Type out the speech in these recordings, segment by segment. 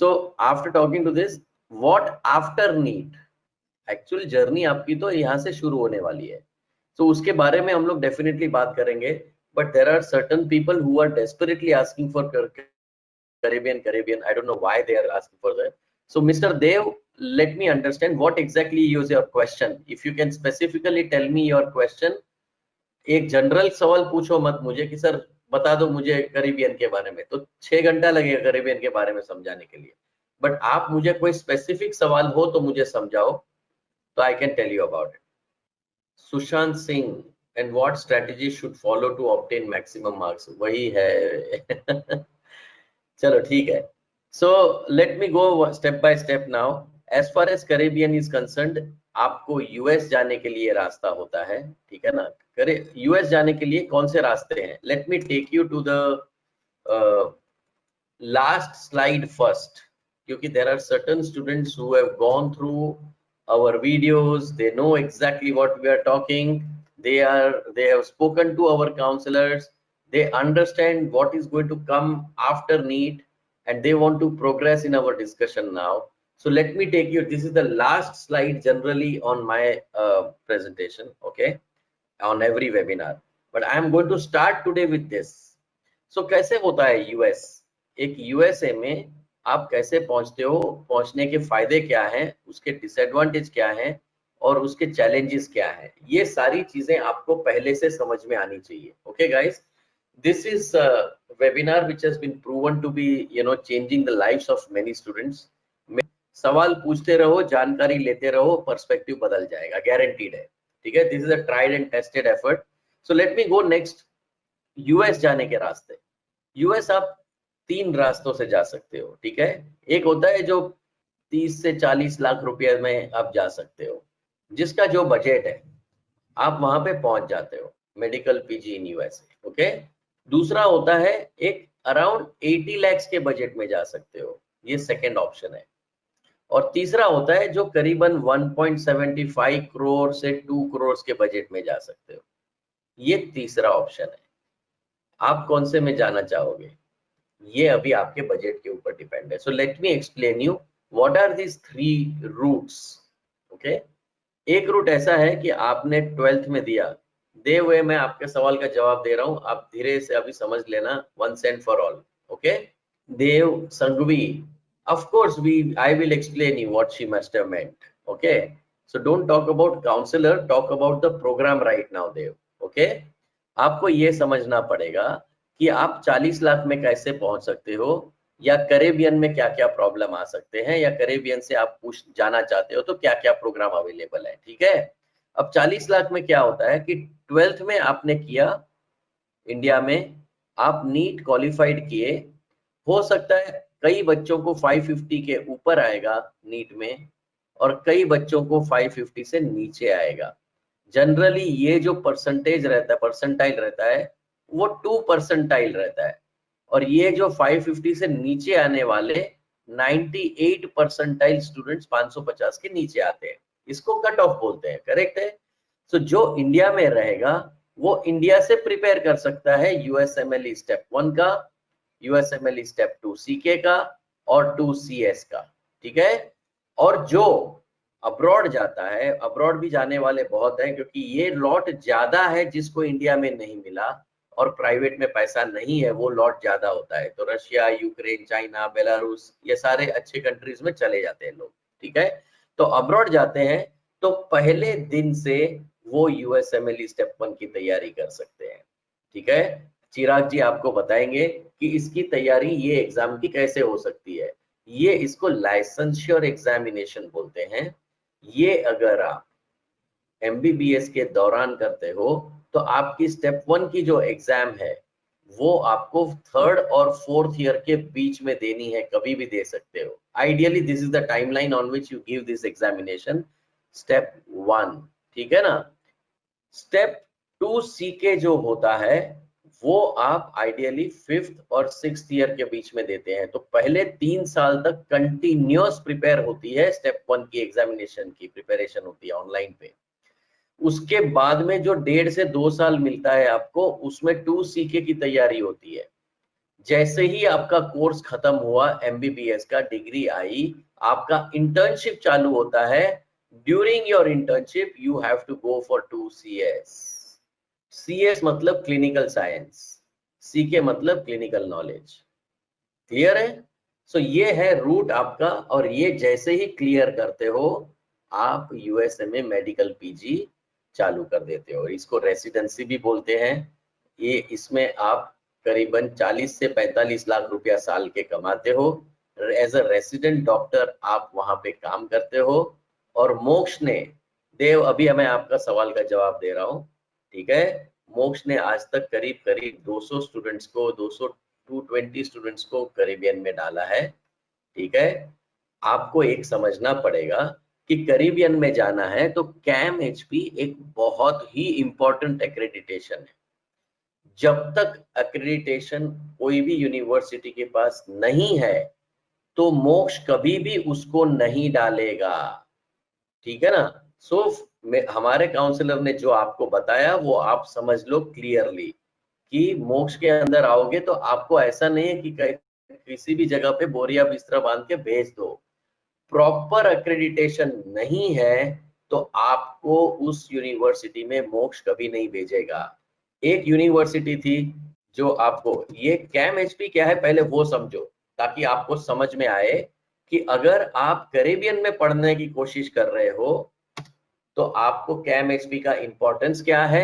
So after talking to this, what after NEET, actual journey आपकी तो यहाँ से शुरू होने वाली है, तो उसके बारे में हम लोग डेफिनेटली बात करेंगे. But there are certain people who are desperately asking for Caribbean. I don't know why they are asking for that. So Mr. Dev, let me understand what exactly is your question. If you can specifically tell me your question. एक general सवाल पूछो मत मुझे कि sir बता दो मुझे Caribbean के बारे में, तो 6 घंटा लगेगा करीबियन के बारे में समझाने के लिए. बट आप मुझे कोई स्पेसिफिक सवाल हो तो मुझे समझाओ, तो I can tell you about it. Sushant Singh, and what strategy should follow to obtain maximum marks, वही है. चलो ठीक है. So let me go step by step now. As far as Caribbean is concerned, आपको यूएस जाने के लिए रास्ता होता है, ठीक है ना. यूएस जाने के लिए कौन से रास्ते हैं? Let me take you to the last slide first, क्योंकि there are certain students who have gone through our videos, they know exactly what we are talking, they have spoken to our counselors, they understand what is going to come after NEET, and they want to progress in our discussion now. So let me take you, this is the last slide generally on my presentation, okay, on every webinar, but I am going to start today with this. So कैसे होता है US? एक USA में आप कैसे पहुंचते हो, पहुंचने के फायदे क्या हैं, उसके डिसएडवांटेज क्या हैं, और उसके चैलेंजेस क्या हैं, ये सारी चीजें आपको पहले से समझ में आनी चाहिए. Okay guys, this is webinar which has been proven to be changing the lives of many students. सवाल पूछते रहो, जानकारी लेते रहो, पर्सपेक्टिव बदल जाएगा, गारंटीड है. ठीक है, this is a tried and tested effort. So let me go next. US जाने के रास्ते. यूएस आप 3 रास्तों से जा सकते हो, ठीक है. एक होता है जो 30 से 40 लाख रुपए में आप जा सकते हो, जिसका जो बजट है आप वहां पे पहुंच जाते हो, medical PG in USA. Okay. दूसरा होता है एक अराउंड 80 लाख के बजट में जा सकते हो, ये सेकंड ऑप्शन है. और तीसरा होता है जो करीबन 1.75 करोड़ से 2 करोड़ के बजट में जा सकते हो, ये तीसरा ऑप्शन है. आप कौन से में जाना चाहोगे, ये अभी आपके बजट के ऊपर डिपेंड है. So let me explain you what are these 3 routes. Okay. एक रूट ऐसा है कि आपने 12th में दिया, दे हुए मैं आपके सवाल का जवाब दे रहा हूं, आप धीरे से अभी समझ लेना, once and for all. Okay. Dev Sanghvi, of course I will explain you what she must have meant. Okay, so don't talk about counselor, talk about the program right now, Dev. Okay, आपको ये समझना पड़ेगा कि आप 40 लाख में कैसे पहुंच सकते हो, या करेबियन में क्या क्या प्रॉब्लम आ सकते हैं, या करेबियन से आप पूछ जाना चाहते हो तो क्या क्या प्रोग्राम अवेलेबल है. ठीक है. अब 40 लाख में क्या होता है कि 12th में आपने किया इंडिया में, आप नीट क्वालिफाइड किए, हो सकता है कई बच्चों को 550 के ऊपर आएगा नीट में, और कई बच्चों को 550 से नीचे आएगा. जनरली ये जो परसेंटेज रहता है, परसेंटाइल रहता है, वो 2 परसेंटाइल रहता है. और ये जो 550 से नीचे आने वाले 98 परसेंटाइल स्टूडेंट्स 550 के नीचे आते हैं, इसको कट ऑफ बोलते हैं. करेक्ट है. सो जो इंडिया में रहेगा वो इंडिया से प्रिपेयर कर सकता है यूएसएमएलई स्टेप 1 का, यूएसएमएलई स्टेप 2 सीके का, और 2 सीएस का. ठीक है. और जो अब्रॉड जाता है, अब्रॉड भी जाने वाले बहुत हैं, क्योंकि ये लॉट ज्यादा है जिसको इंडिया में नहीं मिला, और प्राइवेट में पैसा नहीं है, वो लॉट ज्यादा होता है. तो रशिया, यूक्रेन, चाइना, बेलारूस, ये सारे अच्छे कंट्रीज में चले जाते हैं लोग. ठीक है. तो अब्रॉड जाते हैं तो पहले दिन से वो यूएसएमएलई स्टेप 1 की तैयारी कर सकते हैं. ठीक है. चिराग जी आपको बताएंगे कि इसकी तैयारी ये एग्जाम की कैसे हो सकती है. ये इसको लाइसेंश्योर एग्जामिनेशन बोलते हैं. ये अगर आप एमबीबीएस के दौरान करते हो तो आपकी स्टेप 1 की जो एग्जाम है वो आपको 3rd और 4th ईयर के बीच में देनी है, कभी भी दे सकते हो. Ideally this is the timeline on which you give this examination, step 1. ठीक है ना. स्टेप 2 सीके जो होता है वो आप आइडियली 5th और 6th ईयर के बीच में देते हैं. तो पहले 3 साल तक कंटिन्यूअस प्रिपेयर होती है, स्टेप 1 की एग्जामिनेशन की प्रिपरेशन होती है ऑनलाइन पे. उसके बाद में जो 1.5 से 2 साल मिलता है आपको, उसमें 2 सीके की तैयारी होती है. जैसे ही आपका कोर्स खत्म हुआ, एमबीबीएस का डिग्री आई, आपका इंटर्नशिप चालू होता है। During your internship you have to go for 2 CS। CS मतलब क्लिनिकल साइंस, सी के मतलब क्लिनिकल नॉलेज। क्लियर है? सो ये है रूट आपका, और ये जैसे ही क्लियर करते हो आप यूएसए में मेडिकल पीजी चालू कर देते हो। इसको रेसिडेंसी भी बोलते हैं। ये इसमें आप करीबन 40 से 45 लाख रुपया साल के कमाते हो। एज अ रेसिडेंट डॉक्टर आप वहां पे काम करते हो। और मोक्ष ने, देव अभी मैं आपका सवाल का जवाब दे रहा हूँ, ठीक है? मोक्ष ने आज तक करीब करीब 200 स्टूडेंट्स को 220 स्टूडेंट्स को कैरिबियन में डाला है, ठीक है? आपको एक समझना पड़ेगा कि कैरिबियन में जाना है तो कैम एचपी एक बहुत ही इंपॉर्टेंट एक्रेडिटेशन है। जब तक एक्रेडिटेशन कोई भी यूनिवर्सिटी के पास नहीं है तो मोक्ष कभी भी उसको नहीं डालेगा, ठीक है ना? सो हमारे काउंसलर ने जो आपको बताया वो आप समझ लो क्लियरली कि मोक्ष के अंदर आओगे तो आपको ऐसा नहीं है कि किसी भी जगह पे बोरिया बिस्तरा बांध के भेज दो। प्रॉपर एक्रेडिटेशन नहीं है तो आपको उस यूनिवर्सिटी में मोक्ष कभी नहीं भेजेगा। एक यूनिवर्सिटी थी जो आपको, ये कैम एचपी क्या है पहले वो समझो, ताकि आपको समझ में आए कि अगर आप कैरिबियन में पढ़ने की कोशिश कर रहे हो तो आपको कैम एचपी का इंपॉर्टेंस क्या है,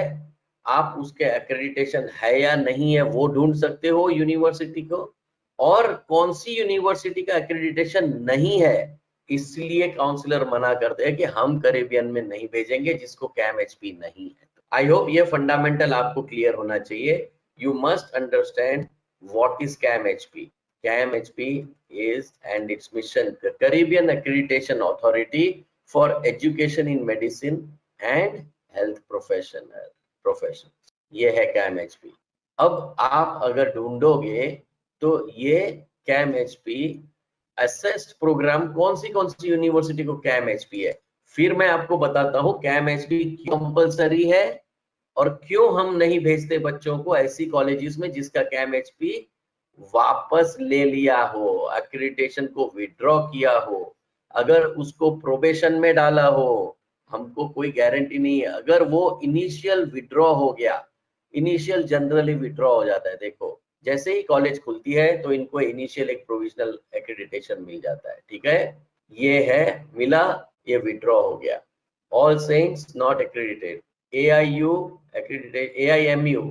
आप उसके एक्रेडिटेशन है या नहीं है वो ढूंढ सकते हो यूनिवर्सिटी को, और कौन सी यूनिवर्सिटी का एक्रेडिटेशन नहीं है इसलिए काउंसलर मना करते हैं कि हम कैरिबियन में नहीं भेजेंगे जिसको कैम एचपी नहीं है। आई होप ये फंडामेंटल आपको क्लियर होना चाहिए। You must understand what is cam HP. Cam HP is and its mission, the Caribbean Accreditation Authority for Education in Medicine and Health Profession। ये है कैम एचपी। अब आप अगर ढूंढोगे तो ये कैम एचपी असेस्ड प्रोग्राम कौन सी यूनिवर्सिटी को cam HP है, फिर मैं आपको बताता हूँ कैम एचपी क्यों कंपलसरी है और क्यों हम नहीं भेजते बच्चों को ऐसी कॉलेजेस में जिसका कैम एचपी वापस ले लिया हो, एक्रेडिटेशन को विड्रॉ किया हो, अगर उसको प्रोबेशन में डाला हो। हमको कोई गारंटी नहीं है, अगर वो इनिशियल विड्रॉ हो गया, इनिशियल जनरली विड्रॉ हो जाता है। देखो जैसे ही कॉलेज खुलती है तो इनको इनिशियल एक प्रोविजनल एक्रेडिटेशन मिल जाता है, ठीक है? ये है मिला, ये विड्रॉ हो गया। All saints not accredited, AIU accredited, AIMU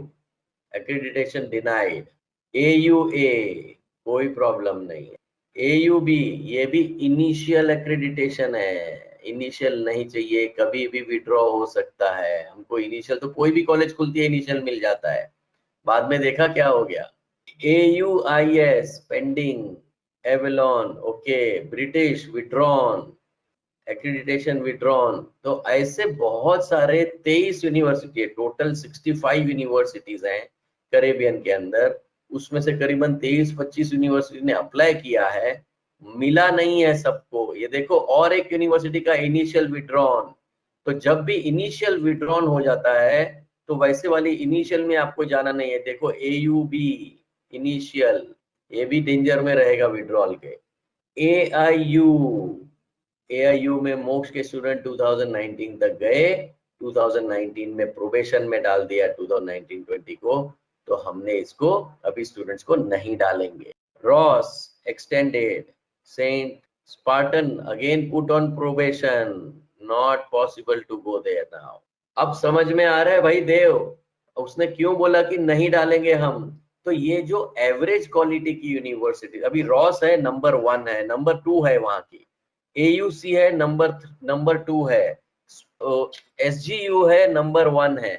accreditation denied, AUA कोई प्रॉब्लम नहीं है, AUB ये भी इनिशियल एक्रेडिटेशन है, इनिशियल नहीं चाहिए, कभी भी विड्रॉ हो सकता है। हमको इनिशियल तो कोई भी कॉलेज खुलती है इनिशियल मिल जाता है, बाद में देखा क्या हो गया। AUIS pending, Avalon okay, British withdrawn, accreditation withdrawn. तो ऐसे बहुत सारे 23 यूनिवर्सिटी है, टोटल 65 यूनिवर्सिटीज हैं कैरेबियन के अंदर, उसमें से करीबन 23-25 यूनिवर्सिटी ने अप्लाई किया है, मिला नहीं है सबको। ये देखो और एक यूनिवर्सिटी का इनिशियल विड्रॉन, तो जब भी इनिशियल विड्रॉन हो जाता है तो वैसे वाली इनिशियल में आपको जाना नहीं है। देखो AUB इनिशियल, ये भी डेंजर में रहेगा विड्रॉल के। AIU में मोक्ष के स्टूडेंट 2019 तक गए, 2019 में प्रोबेशन में डाल दिया 2019-20 को, तो हमने इसको अभी स्टूडेंट्स को नहीं डालेंगे। Ross extended, Saint Spartan again put on probation, not possible to go there now. अब समझ में आ रहा है भाई देव, उसने क्यों बोला कि नहीं डालेंगे हम? तो ये जो एवरेज क्वालिटी की यूनिवर्सिटी, अभी रॉस है नंबर 1 है, नंबर 2 है वहां की, AUC है नंबर 2 है, SGU है नंबर 1 है।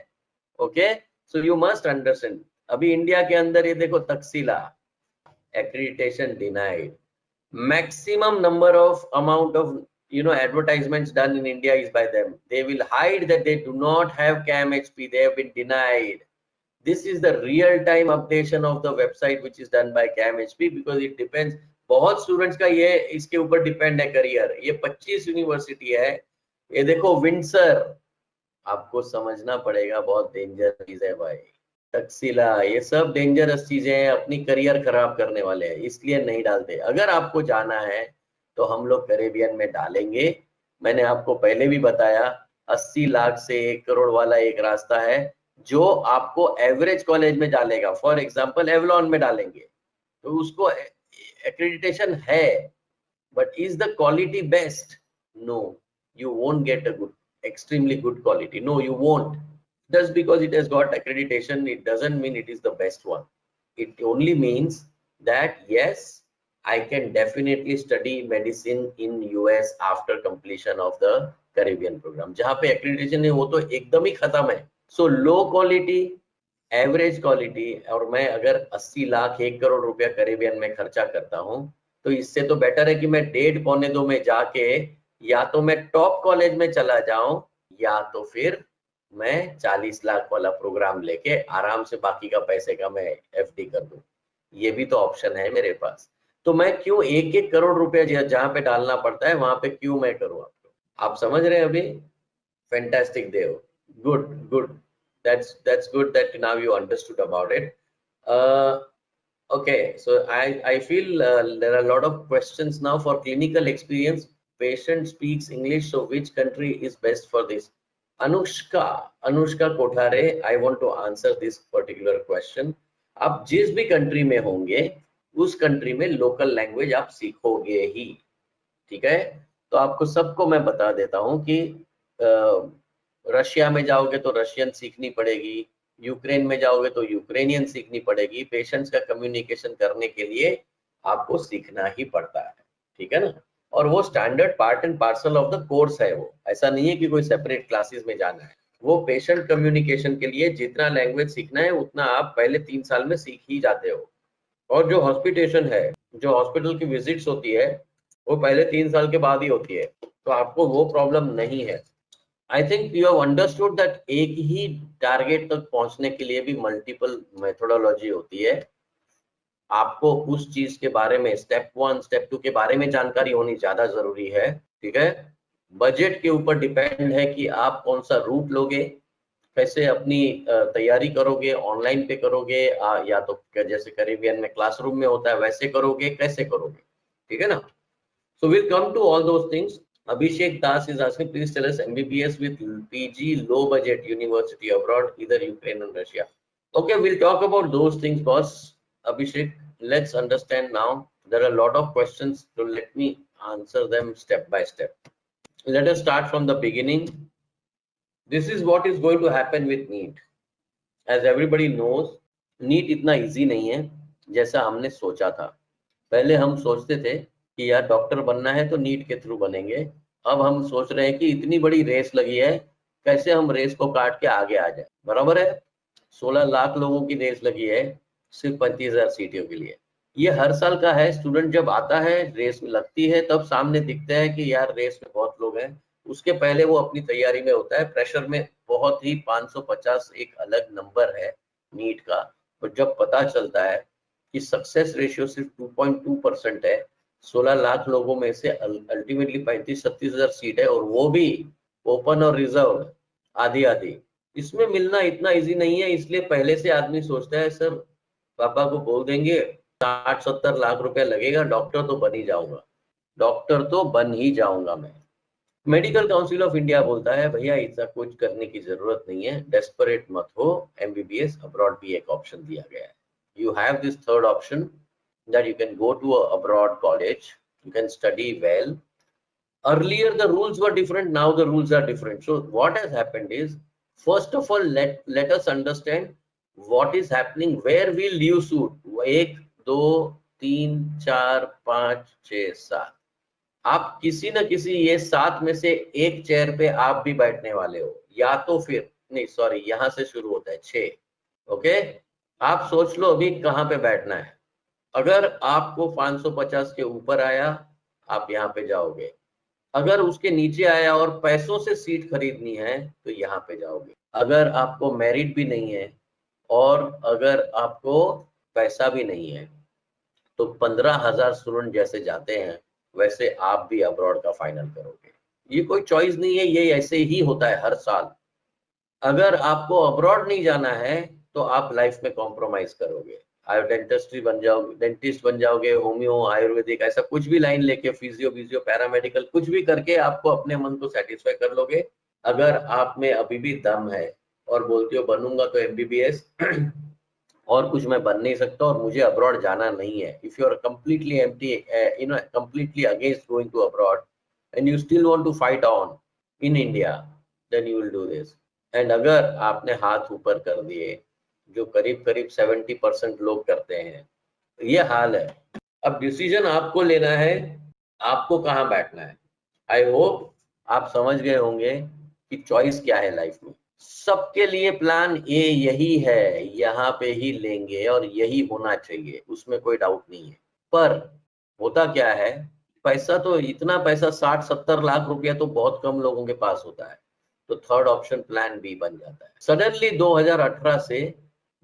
Okay, so you must understand. अभी इंडिया के अंदर ये देखो Taxila accreditation denied, maximum number of amount of advertisements done in India is by them. They will hide that they do not have CAM HP, they have been denied. This is the real time updation of the website which is done by CAM HP, because it depends, बहुत students का ये इसके ऊपर depend है career. ये 25 university है, ये देखो विंडसर, आपको समझना पड़ेगा, बहुत डेंजर चीज है भाई। तकसीला, ये सब डेंजरस चीजें हैं, अपनी करियर खराब करने वाले हैं, इसलिए नहीं डालते। अगर आपको जाना है तो हम लोग कैरेबियन में डालेंगे। मैंने आपको पहले भी बताया 80 लाख से 1 करोड़ वाला एक रास्ता है जो आपको एवरेज कॉलेज में डालेगा। फॉर एग्जांपल एवलॉन में डालेंगे तो उसको एक्रेडिटेशन है, but is the quality best? No, you won't get a good, extremely good quality. No, you won't. Just because it has got accreditation, it doesn't mean it is the best one. It only means that yes, I can definitely study medicine in US after completion of the Caribbean program. जहाँ पे accreditation है वो तो एकदम ही खत्म है. So low quality, average quality, और मैं अगर 80 लाख 1 करोड़ रुपया कैरेबियन में खर्चा करता हूँ तो इससे तो बेटर है कि मैं 1.5-2 में जाके या तो मैं टॉप कॉलेज में चला जाऊं या तो फिर मैं 40 लाख वाला प्रोग्राम लेके आराम से बाकी का पैसे का मैं एफडी कर दूं। ये भी तो ऑप्शन है मेरे पास। तो मैं क्यों 1-1 करोड़ रुपया जहां पे डालना पड़ता है वहां पे क्यों मैं करूँ? आप समझ रहे हैं अभी? Fantastic Dev, good good, that's good that now you understood about it. Okay, so I feel there are a lot of questions now for clinical experience. Patient speaks English, so which country is best for this? Anushka Kothare, I want to answer this particular question. आप जिस भी country में होंगे उस country में local language आप सीखोगे ही, ठीक है? तो आपको सबको मैं बता देता हूं कि रशिया में जाओगे तो रशियन सीखनी पड़ेगी, यूक्रेन में जाओगे तो यूक्रेनियन सीखनी पड़ेगी। पेशेंट्स का कम्युनिकेशन करने के लिए आपको सीखना ही पड़ता है, ठीक है ना? और वो standard part and parcel of the course है। वो ऐसा नहीं है कि कोई सेपरेट क्लासेस में जाना है। वो पेशेंट कम्युनिकेशन के लिए जितना लैंग्वेज सीखना है उतना आप पहले 3 साल में सीख ही जाते हो। और जो हॉस्पिटेशन है, जो हॉस्पिटल की विजिट्स होती है वो पहले 3 साल के बाद ही होती है, तो आपको वो प्रॉब्लम नहीं है। I think you have understood that एक ही टारगेट तक पहुंचने के लिए भी मल्टीपल मेथोडोलॉजी होती है। आपको उस चीज के बारे में स्टेप 1 स्टेप 2 के बारे में जानकारी होनी ज्यादा जरूरी है, ठीक है? बजट के ऊपर डिपेंड है कि आप कौन सा रूट लोगे, कैसे अपनी तैयारी करोगे, ऑनलाइन पे करोगे या तो जैसे कैरेबियन में क्लासरूम में होता है वैसे करोगे, कैसे करोगे, ठीक है ना? So we'll come to all those things. Abhishek Das is asking, please tell us MBBS with PG low budget university abroad, either Ukraine and Russia. Okay, we'll talk about those things, boss. Abhishek, let's understand now. There are a lot of questions, so let me answer them step by step. Let us start from the beginning. This is what is going to happen with NEET. As everybody knows, NEET इतना easy नहीं है जैसा हमने सोचा था। पहले हम सोचते थे कि यार डॉक्टर बनना है तो नीट के थ्रू बनेंगे। अब हम सोच रहे हैं कि इतनी बड़ी रेस लगी है, कैसे हम रेस को काट के आगे आ जाए। बराबर है, 16 लाख लोगों की रेस लगी है सिर्फ 35,000 सीटों के लिए। ये हर साल का है। स्टूडेंट जब आता है, रेस में लगती है, तब सामने दिखता है कि यार रेस में बहुत लोग हैं। उसके पहले वो अपनी तैयारी में होता है, प्रेशर में। बहुत ही 550 एक अलग नंबर है नीट का। तो जब पता चलता है कि सक्सेस रेशियो सिर्फ 2.2% है, 16 लाख लोगों में से अल्टीमेटली 35-36 हजार सीट है, और वो भी ओपन और रिजर्व, आधी आधी। इसमें मिलना इतना इजी नहीं है। इसलिए पहले से आदमी सोचता है सर पापा को बोल देंगे 60-70 लाख रुपया लगेगा, डॉक्टर तो बन ही जाऊंगा, डॉक्टर तो बन ही जाऊंगा मैं। मेडिकल काउंसिल ऑफ इंडिया बोलता है भैया ऐसा कुछ करने की जरूरत नहीं है, डेस्परेट मत हो, एमबीबीएस अब्रॉड भी एक ऑप्शन दिया गया है। You have this third option that you can go to a abroad college, you can study well. Earlier the rules were different, now the rules are different. So what has happened is, first of all let us understand what is happening, where will you suit. 1 2 3 4 5 6 7, आप किसी न किसी ये 7 में से एक chair पे आप भी बैठने वाले हो, या तो फिर नहीं सॉरी यहां से शुरू होता है 6। ओके, आप सोच लो अभी कहां पे बैठना है। अगर आपको 550 के ऊपर आया आप यहाँ पे जाओगे, अगर उसके नीचे आया और पैसों से सीट खरीदनी है तो यहाँ पे जाओगे। अगर आपको मेरिट भी नहीं है और अगर आपको पैसा भी नहीं है तो 15,000 स्टूडेंट जैसे जाते हैं वैसे आप भी अब्रॉड का फाइनल करोगे। ये कोई चॉइस नहीं है, ये ऐसे ही होता है हर साल। अगर आपको अब्रॉड नहीं जाना है तो आप लाइफ में कॉम्प्रोमाइज करोगे। आप डेंटिस्ट बन जाओगे, होम्यो, आयुर्वेदिक, ऐसा कुछ भी लाइन लेके, फिजियो पैरामेडिकल, कुछ भी करके आपको अपने मन को सेटिस्फाई कर लोगे। अगर आप में अभी भी दम है और बोलते हो बनूंगा तो एमबीबीएस और कुछ मैं बन नहीं सकता और मुझे अब्रॉड जाना नहीं है, if you are completely empty, completely against going to abroad and you still want to fight on in India, then you will do this. And अगर आपने हाथ ऊपर कर दिए, जो करीब करीब 70% लोग करते हैं, ये हाल है। अब डिसीजन आपको लेना है, आपको कहाँ बैठना है। आई होप आप समझ गए होंगे कि चॉइस क्या है लाइफ में। सबके लिए प्लान ए यही है, यहाँ पे ही लेंगे और यही होना चाहिए, उसमें कोई डाउट नहीं है। पर होता क्या है, पैसा तो इतना पैसा 60-70 लाख रुपया तो बहुत कम लोगों के पास होता है, तो थर्ड ऑप्शन प्लान बी बन जाता है। सडनली 2018 से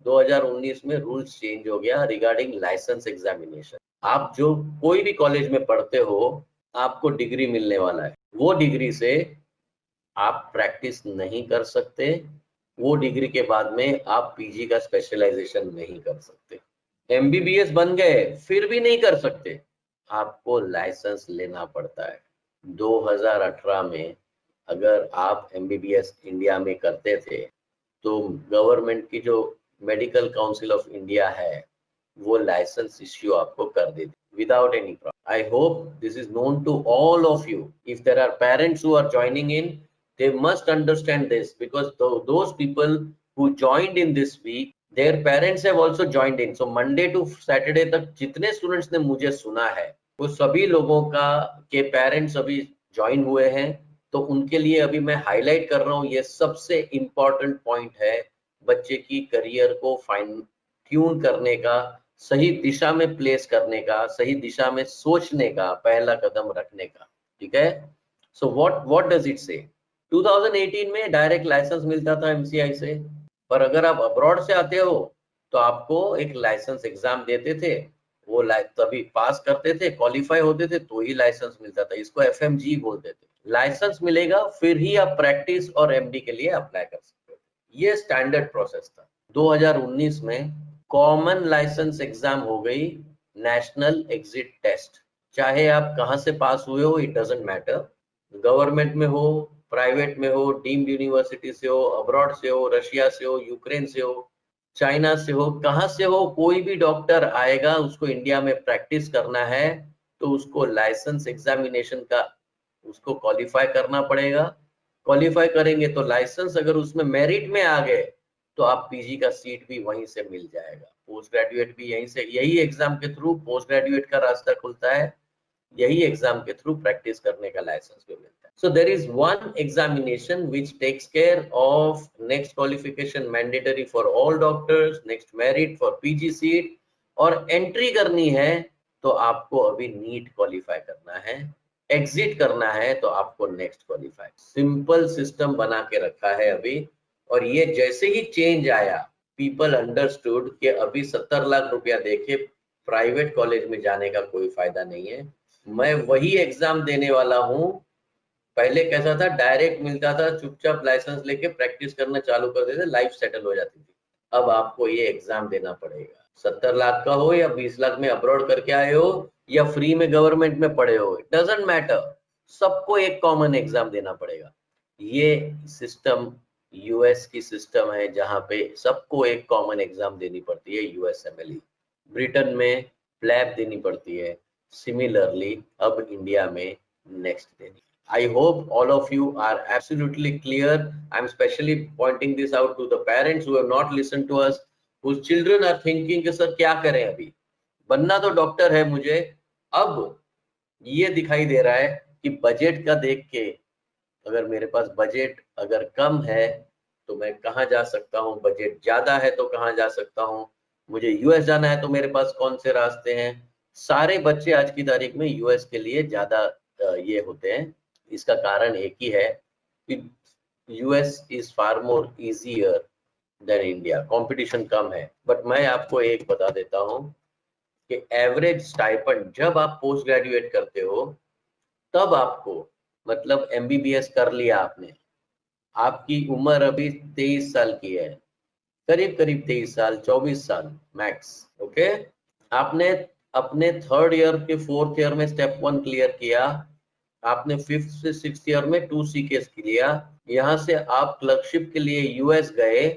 2019 में रूल्स चेंज हो गया रिगार्डिंग लाइसेंस एग्जामिनेशन। आप जो कोई भी कॉलेज में पढ़ते हो, आपको डिग्री मिलने वाला है, वो डिग्री से आप प्रैक्टिस नहीं कर सकते, वो डिग्री के बाद में आप पीजी का स्पेशलाइजेशन नहीं कर सकते। एमबीबीएस बन गए फिर भी नहीं कर सकते, आपको लाइसेंस लेना पड़ता है। 2018 में अगर आप एमबीबीएस इंडिया में करते थे तो गवर्नमेंट की जो मेडिकल काउंसिल ऑफ इंडिया है वो लाइसेंस इश्यू आपको कर देती without any problem. I hope this is known to all of you. If there are parents who are joining in, they must understand this, because those people who joined in this week, their parents have also joined in. So Monday to Saturday तक जितने students ने मुझे सुना है, वो सभी लोगों का के पेरेंट्स अभी ज्वाइन हुए हैं। तो उनके लिए अभी मैं हाईलाइट कर रहा हूँ, ये सबसे इम्पोर्टेंट पॉइंट है बच्चे की करियर को फाइन ट्यून करने का, सही दिशा में प्लेस करने का, सही दिशा में सोचने का, पहला कदम रखने का। ठीक है। सो व्हाट डज इट से, 2018 में डायरेक्ट लाइसेंस मिलता था एमसीआई से, पर अगर आप अब्रॉड से आते हो तो आपको एक लाइसेंस एग्जाम देते थे, वो तभी पास करते थे, क्वालिफाई होते थे तो ही लाइसेंस मिलता था। इसको एफएमजी बोलते थे। लाइसेंस मिलेगा फिर ही आप प्रैक्टिस और एमडी के लिए अप्लाई कर सकते हो। ये स्टैंडर्ड प्रोसेस था। 2019 में कॉमन लाइसेंस एग्जाम हो गई, नेशनल एग्जिट टेस्ट। चाहे आप कहां से पास हुए हो, इट डजंट मैटर, गवर्नमेंट में हो, प्राइवेट में हो, डीम्ड यूनिवर्सिटी से हो, अब्रॉड से हो, रशिया से हो, यूक्रेन से हो, चाइना से हो, कहां से हो, कोई भी डॉक्टर आएगा, उसको इंडिया में प्रैक्टिस करना है तो उसको लाइसेंस एग्जामिनेशन का उसको क्वालिफाई करना पड़ेगा। क्वालिफाई करेंगे तो लाइसेंस, अगर उसमें मेरिट में आ गए तो आप पीजी का सीट भी वहीं से मिल जाएगा, पोस्ट ग्रेजुएट भी यहीं से, यही एग्जाम के थ्रू पोस्ट ग्रेजुएट का रास्ता खुलता है, यही एग्जाम के थ्रू प्रैक्टिस करने का लाइसेंस भी मिलता है। So there is one examination which takes care of next qualification mandatory for all doctors, next merit for PG seat, और एंट्री करनी है तो आपको अभी नीट क्वालिफाई करना है, एग्जिट करना है तो आपको नेक्स्ट क्वालिफाई। सिंपल सिस्टम बना के रखा है अभी, और ये जैसे ही चेंज आया, पीपल अंडरस्टूड कि अभी 70 लाख रुपया देके प्राइवेट कॉलेज में जाने का कोई फायदा नहीं है। मैं वही एग्जाम देने वाला हूँ। पहले कैसा था, डायरेक्ट मिलता था, चुपचाप लाइसेंस लेके प्रैक्टिस करना चालू कर देते, लाइफ सेटल हो जाती थी। अब आपको ये एग्जाम देना पड़ेगा, 70 लाख का हो या 20 लाख में अब्रॉड करके आए हो या फ्री में गवर्नमेंट में पढ़े हो, इट डजंट मैटर, सबको एक कॉमन एग्जाम देना पड़ेगा। ये सिस्टम यूएस की सिस्टम है जहां पे सबको एक कॉमन एग्जाम देनी पड़ती है, यूएसएमएलई। ब्रिटेन में प्लैब देनी पड़ती है, सिमिलरली अब इंडिया में नेक्स्ट देनी। I hope all of you are absolutely clear. I'm especially pointing this out to the parents who have not listened to us, whose children are thinking कि sir क्या करें, अभी बनना तो डॉक्टर है मुझे। अब ये दिखाई दे रहा है कि बजट का देख के, अगर मेरे पास बजट अगर कम है तो मैं कहाँ जा सकता हूँ, बजट ज्यादा है तो कहाँ जा सकता हूँ, मुझे यूएस जाना है तो मेरे पास कौन से रास्ते हैं। सारे बच्चे आज की तारीख में यूएस के लिए ज्यादा ये होते हैं। इसका कारण एक ही है कि US is far more easier than India, competition कम है। बट मैं आपको एक बता देता हूँ कि एवरेज स्टाइपेंड जब आप पोस्ट ग्रेजुएट करते हो तब आपको, मतलब एमबीबीएस कर लिया आपने, आपकी उम्र अभी 23 साल की है, करीब करीब 23 साल 24 साल मैक्स। ओके, आपने अपने थर्ड ईयर के फोर्थ ईयर में स्टेप 1 क्लियर किया, आपने फिफ्थ से सिक्स ईयर में 2 CKs लिया, यहाँ से आप क्लर्कशिप के लिए यूएस गए,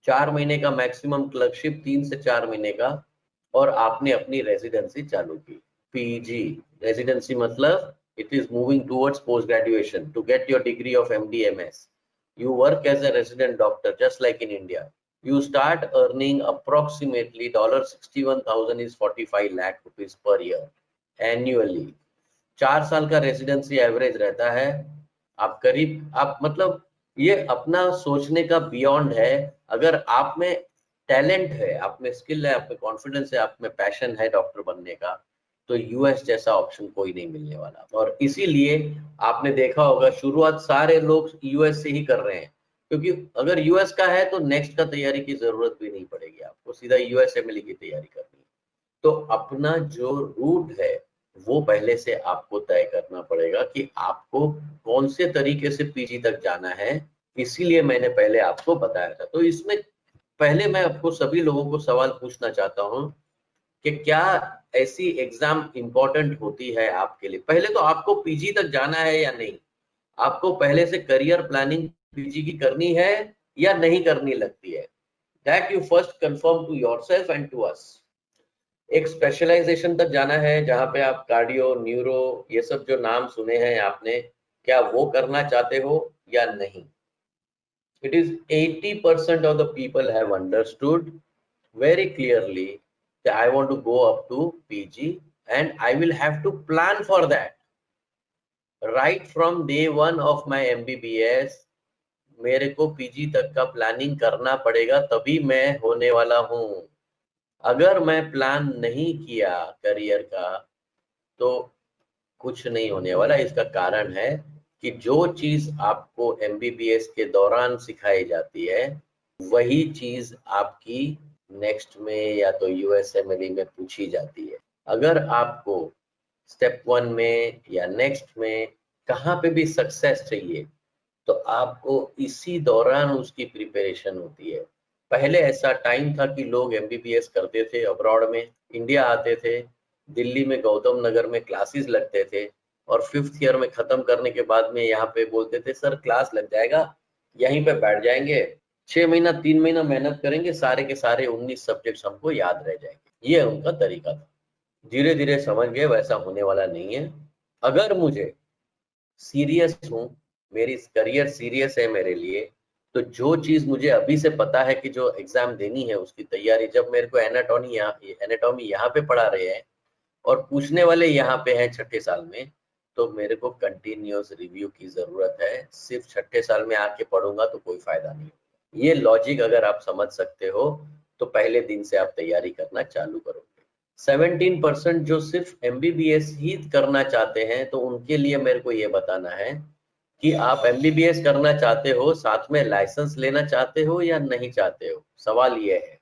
4 महीने का मैक्सिमम क्लर्कशिप, 3 से 4 महीने का, और आपने अपनी रेजिडेंसी चालू की। पीजी रेजिडेंसी मतलब it is moving towards post graduation to get your degree of MD MS. You work as a resident doctor just like in India. You start earning approximately $61,000 is 45 lakh rupees per year annually. 4 साल का residency average रहता है। आप करीब, आप मतलब ये अपना सोचने का बियॉन्ड है। अगर आप में टैलेंट है, आप में स्किल है, आप में कॉन्फिडेंस है, आप में पैशन है डॉक्टर बनने का, तो यूएस जैसा ऑप्शन कोई नहीं मिलने वाला। और इसीलिए आपने देखा होगा शुरुआत सारे लोग यूएस से ही कर रहे हैं, क्योंकि अगर यूएस का है तो नेक्स्ट का तैयारी की जरूरत भी नहीं पड़ेगी, आपको सीधा USMLE की तैयारी करनी है। तो अपना जो रूट है वो पहले से आपको तय करना पड़ेगा कि आपको कौन से तरीके से पीजी तक जाना है। इसीलिए मैंने पहले आपको बताया था। तो इसमें पहले मैं आपको सभी लोगों को सवाल पूछना चाहता हूं कि क्या ऐसी एग्जाम इंपॉर्टेंट होती है आपके लिए? पहले तो आपको पीजी तक जाना है या नहीं, आपको पहले से करियर प्लानिंग पीजी की करनी है या नहीं करनी लगती है, that you first confirm to yourself and to us. एक स्पेशलाइजेशन तक जाना है जहां पे आप कार्डियो, न्यूरो, ये सब जो नाम सुने हैं आपने, क्या वो करना चाहते हो या नहीं? It is 80% of the people have understood very clearly that I want to go up to PG and I will have to plan for that. Right from day one of my MBBS, मेरे को PG तक का planning करना पड़ेगा, तभी मैं होने वाला हूँ। अगर मैं प्लान नहीं किया करियर का तो कुछ नहीं होने वाला। इसका कारण है कि जो चीज आपको MBBS के दौरान सिखाई जाती है वही चीज आपकी नेक्स्ट में या तो USMLE में पूछी जाती है। अगर आपको स्टेप 1 में या नेक्स्ट में कहाँ पे भी सक्सेस चाहिए तो आपको इसी दौरान उसकी प्रिपरेशन होती है। पहले ऐसा टाइम था कि लोग MBBS करते थे अब्रॉड में, इंडिया आते थे, दिल्ली में गौतम नगर में क्लासेस लगते थे, और फिफ्थ ईयर में खत्म करने के बाद में यहाँ पे बोलते थे सर क्लास लग जाएगा, यहीं पे बैठ जाएंगे, 6 महीना 3 महीना मेहनत करेंगे, सारे के सारे 19 सब्जेक्ट्स हमको याद रह जाएंगे। ये उनका तरीका था। धीरे धीरे समझ गए वैसा होने वाला नहीं है। अगर मुझे सीरियस हूँ, मेरी करियर सीरियस है मेरे लिए, तो जो चीज मुझे अभी से पता है कि जो एग्जाम देनी है उसकी तैयारी, जब मेरे को एनाटॉमी यहाँ पे पढ़ा रहे हैं और पूछने वाले यहाँ पे हैं छठे साल में, तो मेरे को कंटिन्यूअस रिव्यू की जरूरत है। सिर्फ छठे साल में आके पढ़ूंगा तो कोई फायदा नहीं। ये लॉजिक अगर आप समझ सकते हो तो पहले दिन से आप तैयारी करना चालू करोगे। 17% जो सिर्फ MBBS ही करना चाहते हैं, तो उनके लिए मेरे को ये बताना है कि आप MBBS करना चाहते हो, साथ में लाइसेंस लेना चाहते हो या नहीं चाहते हो। सवाल ये है,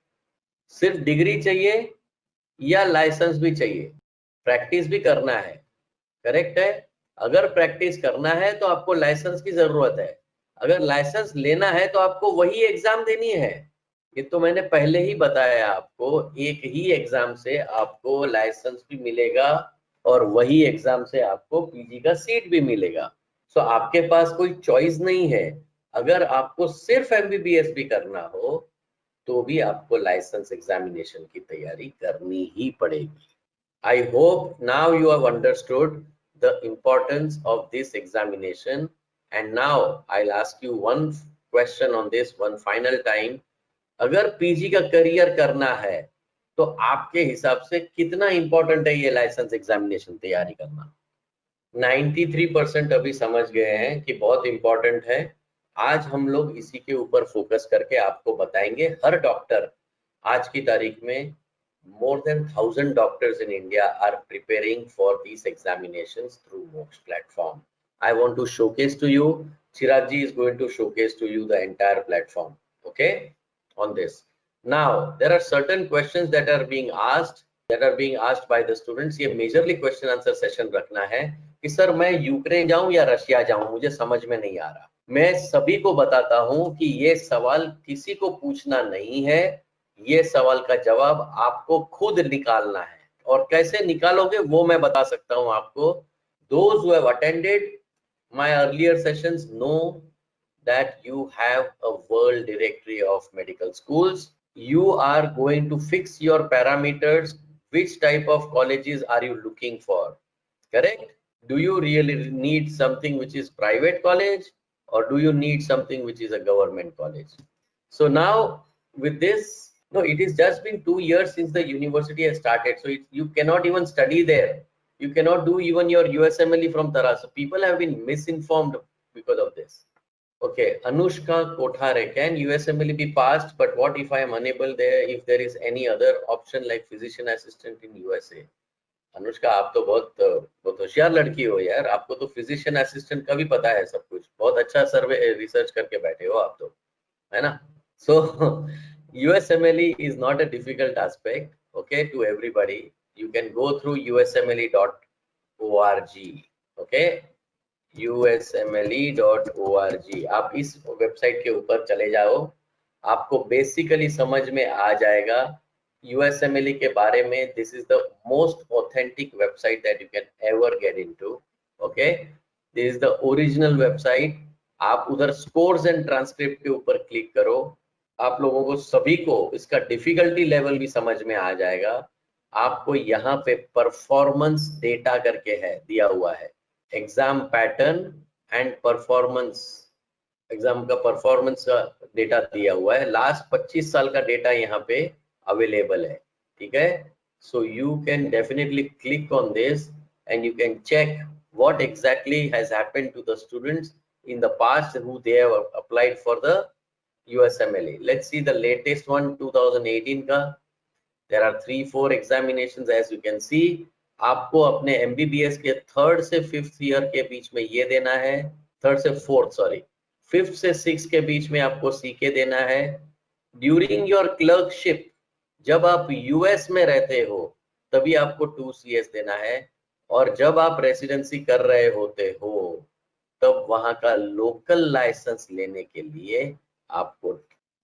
सिर्फ डिग्री चाहिए या लाइसेंस भी चाहिए? प्रैक्टिस भी करना है, करेक्ट है। अगर प्रैक्टिस करना है तो आपको लाइसेंस की जरूरत है, अगर लाइसेंस लेना है तो आपको वही एग्जाम देनी है। ये तो मैंने पहले ही बताया आपको, एक ही एग्जाम से आपको लाइसेंस भी मिलेगा और वही एग्जाम से आपको पीजी का सीट भी मिलेगा। सो आपके पास कोई चॉइस नहीं है। अगर आपको सिर्फ MBBS भी करना हो तो भी आपको लाइसेंस एग्जामिनेशन की तैयारी करनी ही पड़ेगी। I hope now you have understood the importance of this examination, and now I'll ask you one question on this one final time. अगर पीजी का करियर करना है तो आपके हिसाब से कितना इंपॉर्टेंट है ये लाइसेंस एग्जामिनेशन तैयारी करना? 93% अभी समझ गए हैं कि बहुत इंपॉर्टेंट है। आज हम लोग इसी के ऊपर फोकस करके आपको बताएंगे। हर डॉक्टर आज की तारीख में more than 1,000 doctors in India are preparing for these examinations through MOOCs platform. I want to showcase to you, Chirag ji is going to showcase to you the entire platform, okay, on this. Now, there are certain questions that are being asked by the students. ये majorly question answer session रखना है कि sir मैं Ukraine जाऊं या Russia जाऊं, मुझे समझ में नहीं आ रहा। मैं सभी को बताता हूं कि ये सवाल किसी को पूछना नहीं है, ये सवाल का जवाब आपको खुद निकालना है, और कैसे निकालोगे वो मैं बता सकता हूं आपको। Those who have attended my earlier sessions know that you have a world directory of medical schools. You are going to fix your parameters. Which type of colleges are you looking for? Correct? Do you really need something which is private college, or do you need something which is a government college? So now with this, no, it is just been 2 years since the university has started. So you cannot even study there. You cannot do even your USMLE from Tara. So people have been misinformed because of this. Okay, Anushka Kothare, can USMLE be passed? But what if I am unable there, if there is any other option like physician assistant in USA? Anushka, आप तो बहुत होशियार लड़की हो यार, आपको तो physician assistant का भी पता है सब कुछ, बहुत अच्छा सर्वे रिसर्च करके बैठे हो आप तो, है ना? सो USMLE is not a difficult aspect, okay, to everybody. You can go through usmle.org, okay, usmle.org। आप इस वेबसाइट के ऊपर चले जाओ, आपको बेसिकली समझ में आ जाएगा USMLE के बारे में। This is the most authentic website that you can ever get into, okay, this is the original website. आप उधर स्कोर्स एंड ट्रांसक्रिप्ट के ऊपर क्लिक करो, आप लोगों को सभी को इसका डिफिकल्टी लेवल भी समझ में आ जाएगा। आपको यहाँ पे परफॉर्मेंस डेटा करके है दिया हुआ है, exam pattern and performance, exam का परफॉर्मेंस का डेटा दिया हुआ है, लास्ट 25 साल का डेटा यहाँ पे अवेलेबल है, ठीक है? So you can definitely click on this and you can check what exactly has happened to the students in the past who they have applied for the USMLE. Let's see the latest one, 2018 का। There are 3-4 examinations as you can see। आपको अपने MBBS के 3rd से 5th year के बीच में ये देना है, 3rd से 4th, सॉरी, 5th से 6th के बीच में आपको CK देना है। ड्यूरिंग योर क्लर्कशिप, जब आप US में रहते हो तभी आपको 2 CS देना है, और जब आप रेसिडेंसी कर रहे होते हो तब वहां का लोकल लाइसेंस लेने के लिए आपको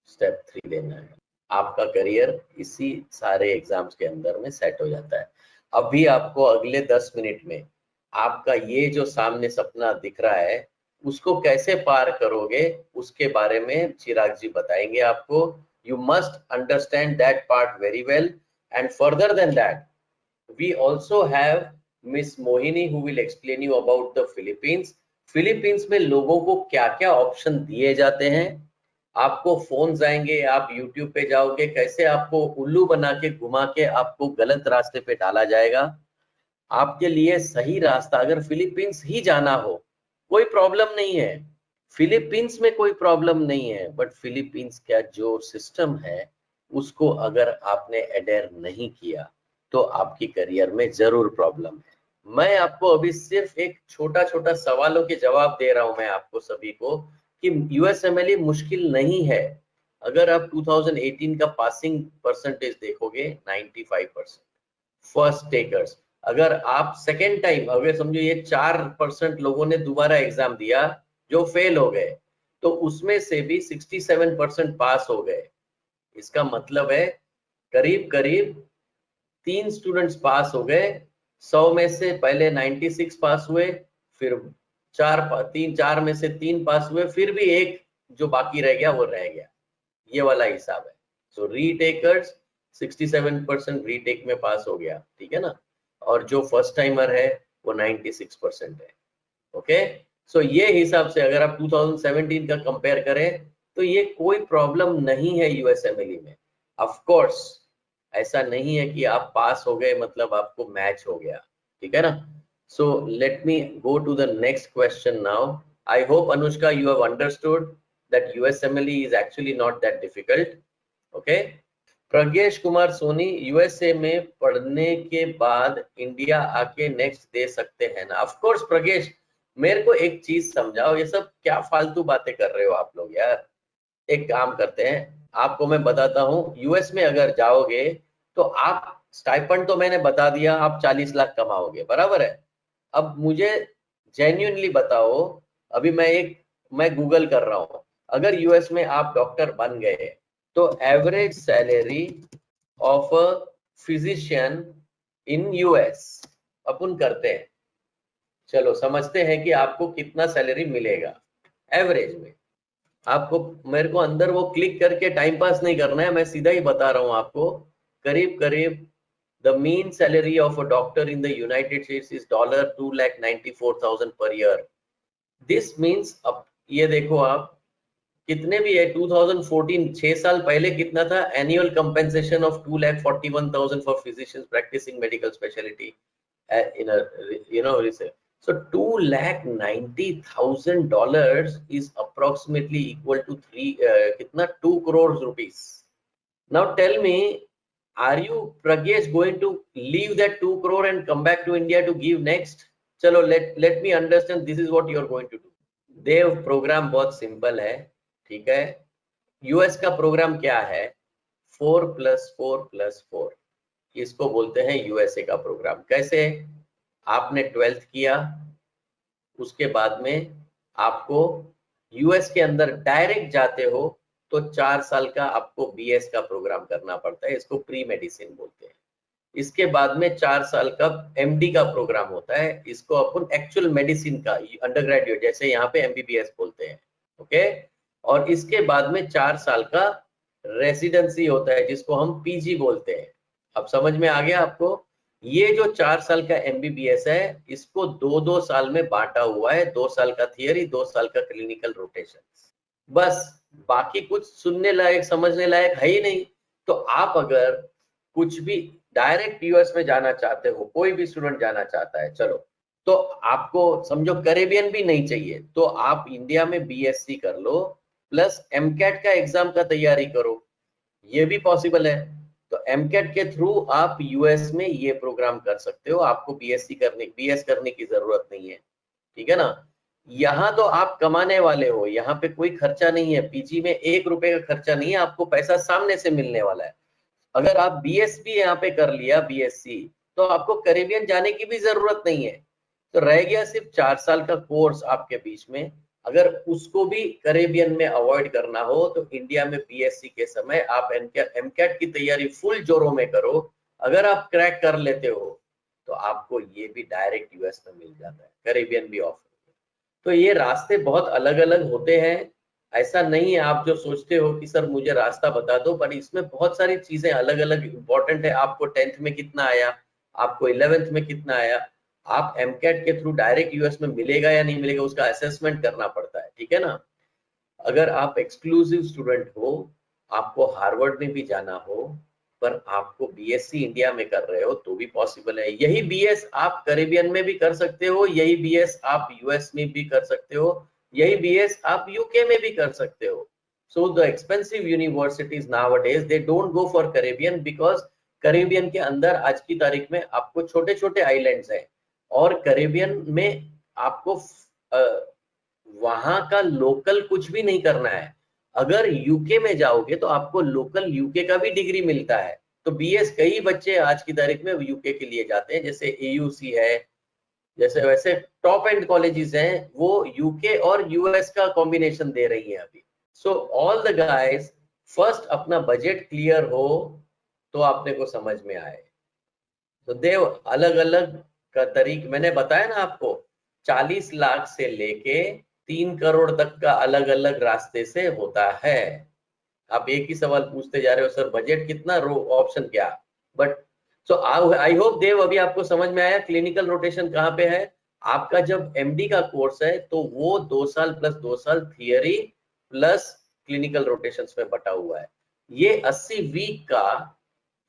स्टेप 3 देना है। आपका करियर इसी सारे एग्जाम्स के अंदर में सेट हो जाता है। अभी आपको अगले 10 मिनट में आपका ये जो सामने सपना दिख रहा है उसको कैसे पार करोगे उसके बारे में चिराग जी बताएंगे आपको। You must understand that part very well, and further then that we also have Miss Mohini who will explain you about the Philippines। Philippines में लोगों को क्या क्या ऑप्शन दिए जाते हैं, आपको फोन आएंगे, आप यूट्यूब पे जाओगे, कैसे आपको उल्लू बना के घुमा के आपको गलत रास्ते पे डाला जाएगा। आपके लिए सही रास्ता, अगर फिलीपींस ही जाना हो कोई प्रॉब्लम नहीं है, फिलीपींस में कोई प्रॉब्लम नहीं है, बट फिलीपींस का जो सिस्टम है उसको अगर आपने एडेयर नहीं किया तो आपकी करियर में जरूर प्रॉब्लम है। मैं आपको अभी सिर्फ एक छोटा छोटा सवालों के जवाब दे रहा हूं मैं आपको सभी को कि USMLE मुश्किल नहीं है। अगर आप 2018 का पासिंग परसेंटेज देखोगे 95%, फर्स्ट टेकर्स। अगर आप सेकेंड टाइम, अगर समझो ये 4% लोगों ने दोबारा एग्जाम दिया जो फेल हो गए, तो उसमें से भी 67% पास हो गए। इसका मतलब है करीब करीब 3 स्टूडेंट्स पास हो गए। 100 में से पहले 96 पास हुए, फिर 4 में से 3 पास हुए, फिर भी एक जो बाकी रह गया वो रह गया। ये वाला हिसाब है। सो रीटेकर्स 67% रीटेक में पास हो गया, ठीक है ना, और जो फर्स्ट टाइमर है वो 96% है। ओके, सो ये हिसाब से अगर आप 2017 का कंपेयर करें तो ये कोई प्रॉब्लम नहीं है USMLE में। ऑफ कोर्स ऐसा नहीं है कि आप पास हो गए मतलब आपको मैच हो गया, ठीक है ना। So let me go to the next question now. I hope Anushka you have understood that USMLE is actually not that difficult, okay। Pragnesh Kumar Soni, USA में पढ़ने के बाद इंडिया आके नेक्स्ट दे सकते हैं ना? ऑफ कोर्स प्रज्ञेश, मेरे को एक चीज समझाओ, ये सब क्या फालतू बातें कर रहे हो आप लोग यार। एक काम करते हैं, आपको मैं बताता हूँ, US में अगर जाओगे तो आप स्टाइपेंड तो मैंने बता दिया, आप 40 लाख कमाओगे, बराबर है। अब मुझे जेन्युइनली बताओ, अभी मैं एक मैं गूगल कर रहा हूं, अगर यूएस में आप डॉक्टर बन गए तो average salary of a physician in US अपन करते हैं, चलो समझते हैं कि आपको कितना सैलरी मिलेगा एवरेज में। आपको, मेरे को अंदर वो क्लिक करके टाइम पास नहीं करना है, मैं सीधा ही बता रहा हूं आपको। करीब करीब the mean salary of a doctor in the United states is $2,94,000 per year. This means, अब ये देखो आप कितने भी है, 2014 6 साल पहले कितना था, annual compensation of 2,41,000 for physicians practicing medical speciality in a, you know, research. So $2,90,000 is approximately equal to kitna 2 crores rupees. Now tell me, are you Pragesh going to leave that 2 crore and come back to India to give next? Chalo, let me understand, this is what you are going to do. Dev programme बहुत simple है, ठीक है। US का programme क्या है, 4+4+4, इसको बोलते हैं यूएसए का प्रोग्राम। कैसे, आपने 12th किया, उसके बाद में आपको यूएस के अंदर डायरेक्ट जाते हो तो 4 साल का आपको बीएस का प्रोग्राम करना पड़ता है, इसको प्री मेडिसिन बोलते हैं। इसके बाद में 4 साल का एमडी का प्रोग्राम होता है, इसको अपन एक्चुअल मेडिसिन का अंडर ग्रेजुएट, जैसे यहाँ पे एमबीबीएस बोलते हैं, ओके। और इसके बाद में 4 साल का रेसिडेंसी होता है, जिसको हम पीजी बोलते हैं। अब समझ में आ गया आपको? ये जो 4 साल का एमबीबीएस है, इसको 2-2 साल में बांटा हुआ है, 2 साल का थियरी, 2 साल का क्लिनिकल रोटेशन। बस, बाकी कुछ सुनने लायक समझने लायक है ही नहीं। तो आप अगर कुछ भी डायरेक्ट यूएस में जाना चाहते हो, कोई भी स्टूडेंट जाना चाहता है, चलो, तो आपको समझो कैरेबियन भी नहीं चाहिए, तो आप इंडिया में बीएससी कर लो प्लस एमकैट का एग्जाम का तैयारी करो, ये भी पॉसिबल है। तो एमकैट के थ्रू आप यूएस में ये प्रोग्राम कर सकते हो, आपको बीएस करने की जरूरत नहीं है, ठीक है ना। यहाँ तो आप कमाने वाले हो, यहाँ पे कोई खर्चा नहीं है, पीजी में 1 रुपए का खर्चा नहीं है, आपको पैसा सामने से मिलने वाला है। अगर आप बीएस भी यहाँ पे कर लिया, बीएससी, तो आपको कैरेबियन जाने की भी जरूरत नहीं है। तो रह गया सिर्फ 4 साल का कोर्स आपके बीच में। अगर उसको भी कैरेबियन में अवॉइड करना हो तो इंडिया में बीएससी के समय आप एमकैट की तैयारी फुल जोरों में करो। अगर आप क्रैक कर लेते हो तो आपको ये भी डायरेक्ट यूएस में मिल जाता है, कैरेबियन भी ऑफर। तो ये रास्ते बहुत अलग अलग होते हैं, ऐसा नहीं है आप जो सोचते हो कि सर मुझे रास्ता बता दो, पर इसमें बहुत सारी चीजें अलग अलग इंपॉर्टेंट है। आपको 10th में कितना आया, आपको 11th में कितना आया, आप एमकैट के थ्रू डायरेक्ट यूएस में मिलेगा या नहीं मिलेगा, उसका असेसमेंट करना पड़ता है, ठीक है ना। अगर आप एक्सक्लूसिव स्टूडेंट हो, आपको हार्वर्ड में भी जाना हो, पर आपको बीएससी इंडिया में कर रहे हो तो भी पॉसिबल है। यही बीएस आप कैरेबियन में भी कर सकते हो, यही बीएस आप यूएस में भी कर सकते हो, यही बीएस आप यूके में भी कर सकते हो। So the expensive universities nowadays they don't go for Caribbean, because Caribbean के अंदर आज की तारीख में आपको छोटे छोटे आइलैंड्स हैं, और कैरेबियन में आपको वहां का लोकल कुछ भी नहीं करना है। अगर यूके में जाओगे तो आपको लोकल यूके का भी डिग्री मिलता है। तो बीएस कई बच्चे आज की तारीख में यूके के लिए जाते हैं, जैसे एयूसी है, जैसे वैसे टॉप एंड कॉलेजेस हैं, वो यूके और यूएस का कॉम्बिनेशन दे रही है अभी। So all the guys, first अपना बजट क्लियर हो तो आपने को समझ में आए। तो देव अलग अलग का तरीक मैंने बताया ना आपको, 40 लाख से लेके 3 करोड़ तक का अलग अलग रास्ते से होता है। आप एक ही सवाल पूछते जा रहे हो, सर बजट कितना, रो ऑप्शन क्या, बट सो आई होप देव अभी आपको समझ में आया क्लिनिकल रोटेशन कहाँ पे है। आपका जब एमडी का कोर्स है तो वो 2 साल प्लस 2 साल थियरी प्लस क्लिनिकल रोटेशंस में बटा हुआ है। ये 80 वीक का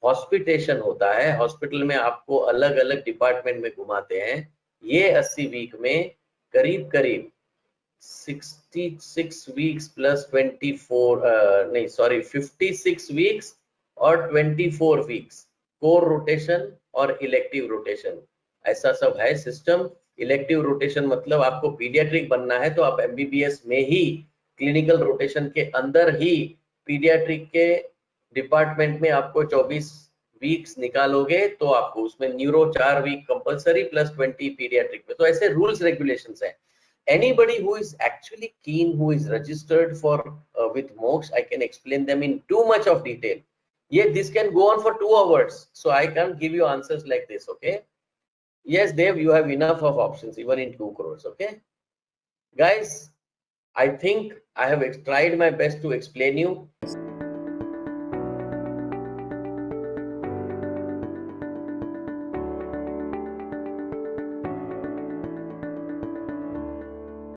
हॉस्पिटेशन होता है, हॉस्पिटल में आपको अलग अलग डिपार्टमेंट में घुमाते हैं। ये 80 वीक में करीब करीब 66 वीक्स प्लस 24 नहीं सॉरी 56 वीक्स और 24 वीक्स कोर रोटेशन और इलेक्टिव रोटेशन, ऐसा सब है सिस्टम। इलेक्टिव रोटेशन मतलब आपको पीडियाट्रिक बनना है तो आप एमबीबीएस में ही क्लिनिकल रोटेशन के अंदर ही पीडियाट्रिक के डिपार्टमेंट में आपको 24 वीक्स निकालोगे तो आपको उसमें neuro 4 week compulsory plus 20 paediatric में। तो ऐसे रूल्स रेगुलेशंस हैं। anybody who is actually keen, who is registered for with Mox, I can explain them in too much of detail. Yeah, this can go on for 2 hours, so I can't give you answers like this. Okay. Yes, Dev, you have enough of options even in 2 crores. Okay, guys, I think I have tried my best to explain you.